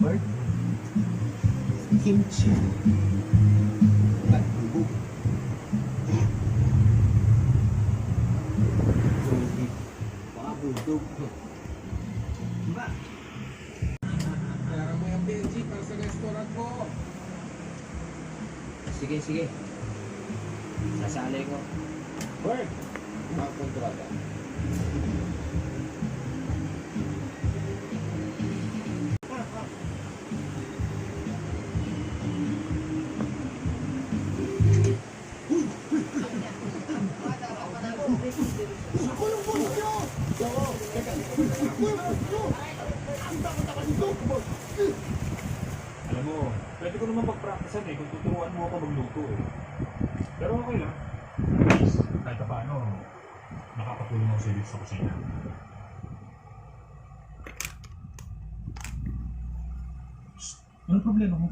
bird, kimchi, batbubog, zombie, baka bulldog. Diba? Kaya mo yung Benji para sa restaurant ko. Sige, sige. Sasali ko. Bird! Mga kontrata. Alam mo, pwede ko naman pag-practicean kung tuturuan mo ako magluto Pero okay lang. At least, kahit pa paano, nakakatulong ako sa iyo sa kusina. Shh! Anong problema mo?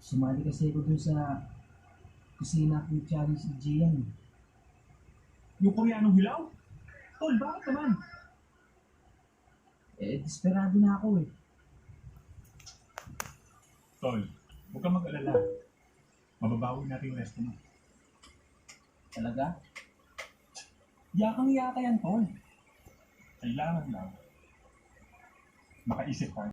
Sumali kasi ako dun sa kusina kong challenge ni Gian. Yung Koreanong hilaw? Tol, bakit naman? Desperado na ako eh. Tol, huwag kang mag-alala. Mababawi natin yung resto mo. Talaga? Yakang-yaka yan, Tol. Kailangan lang makaisip ka